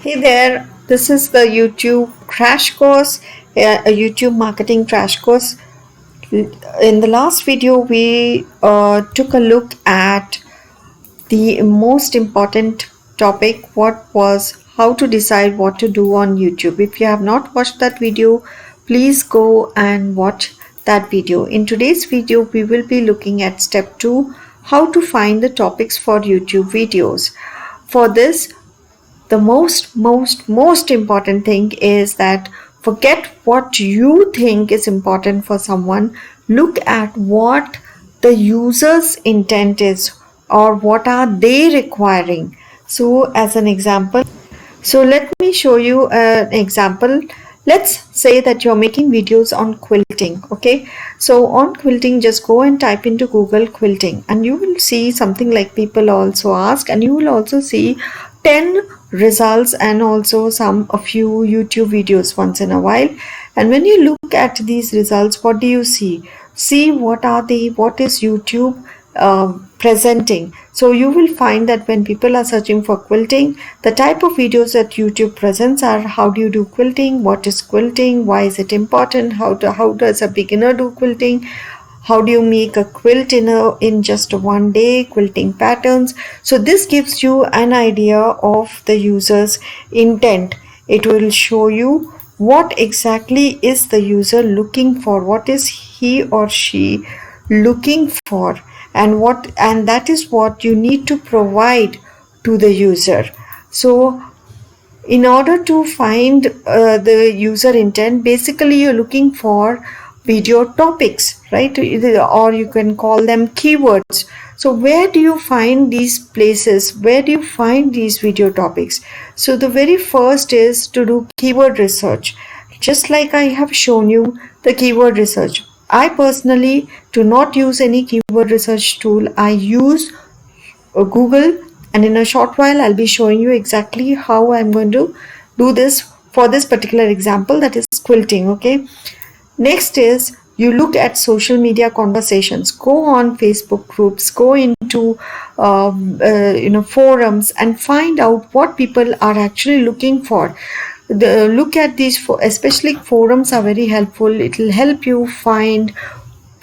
Hey there, this is the YouTube crash course, a YouTube marketing crash course. In the last video, we took a look at the most important topic, what was how to decide what to do on YouTube. If you have not watched that video, please go and watch that video. In today's video, we will be looking at step 2, how to find the topics for YouTube videos. For this, the most important thing is that forget what you think is important for someone. Look at what the user's intent is, or what are they requiring. So as an example, so let me show you an example. Let's say that you're making videos on quilting. Okay, so on quilting, just go and type into Google quilting and you will see something like people also ask, and you will also see 10 results and also a few YouTube videos once in a while. And when you look at these results, what do you see what are they, what is YouTube presenting. So you will find that when people are searching for quilting, the type of videos that YouTube presents are how do you do quilting, what is quilting, why is it important, how does a beginner do quilting, how do you make a quilt in just one day, quilting patterns. So this gives you an idea of the user's intent. It will show you what exactly is the user looking for, what is he or she looking for, and that is what you need to provide to the user. So in order to find the user intent, basically you're looking for video topics, right? Or you can call them keywords. So where do you find these places, where do you find these video topics? So the very first is to do keyword research. Just like I have shown you the keyword research, I personally do not use any keyword research tool. I use Google, and in a short while I'll be showing you exactly how I'm going to do this for this particular example, that is quilting. Okay, next is you look at social media conversations. Go on Facebook groups, go into forums, and find out what people are actually looking for. Look at these, especially forums are very helpful. It will help you find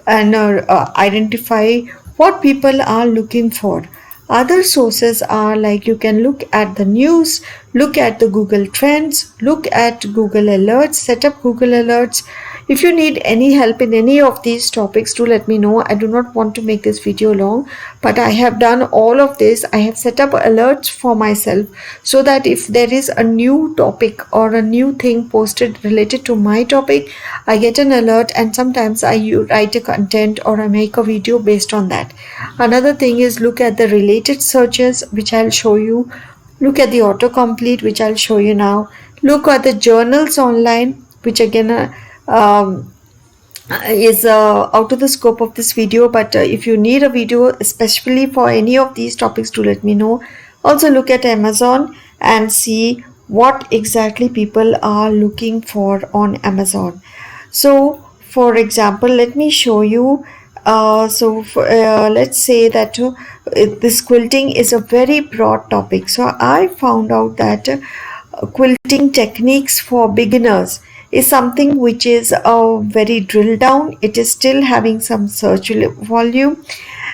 and identify what people are looking for. Other sources are like you can look at the news, look at the Google Trends, look at Google Alerts, set up Google Alerts. If you need any help in any of these topics, do let me know. I do not want to make this video long, but I have done all of this. I have set up alerts for myself so that if there is a new topic or a new thing posted related to my topic, I get an alert, and sometimes I write a content or I make a video based on that. Another thing is look at the related searches, which I'll show you. Look at the autocomplete, which I'll show you now. Look at the journals online, which again is out of the scope of this video, but if you need a video especially for any of these topics, do let me know. Also look at Amazon and see what exactly people are looking for on Amazon. So for example, let me show you. Let's say that this quilting is a very broad topic. So I found out that quilting techniques for beginners is something which is very drilled down. It is still having some search volume,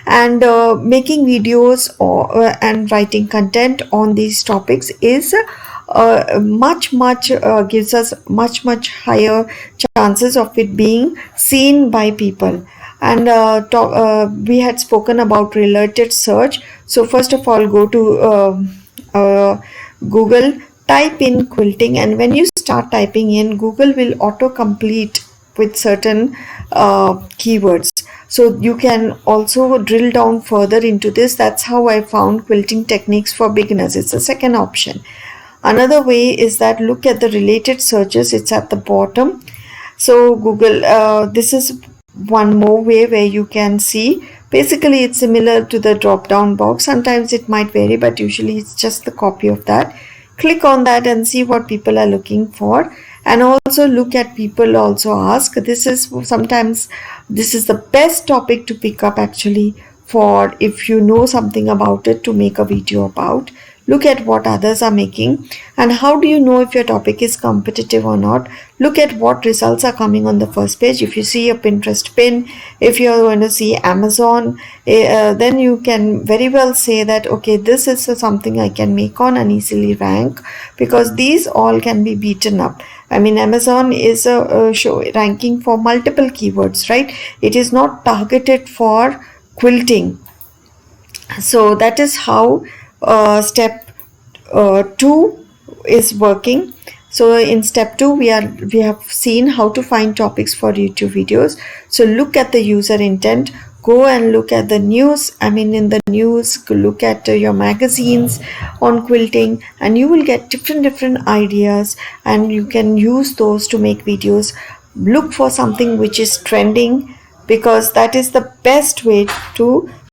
and making videos and writing content on these topics is gives us much higher chances of it being seen by people. And we had spoken about related search. So first of all, go to Google, type in quilting, and when you start typing in, Google will auto complete with certain keywords. So you can also drill down further into this. That's how I found quilting techniques for beginners. It's the second option. Another way is that look at the related searches. It's at the bottom. So Google, this is one more way where you can see. Basically it's similar to the drop down box. Sometimes it might vary, but usually it's just the copy of that. Click on that and see what people are looking for, and also look at people also ask. This is the best topic to pick up actually, for if you know something about it, to make a video about. look at what others are making. And how do you know if your topic is competitive or not? Look at what results are coming on the first page. If you see a Pinterest pin, if you're going to see Amazon, then you can very well say that, okay, this is something I can make on and easily rank, because these all can be beaten up. I mean, Amazon is a show ranking for multiple keywords, right? It is not targeted for quilting. So that is how step 2 is working. So in step 2 we have seen how to find topics for YouTube videos. So look at the user intent, go and look at the news. I mean, in the news, look at your magazines on quilting, and you will get different ideas, and you can use those to make videos. Look for something which is trending, because that is the best way to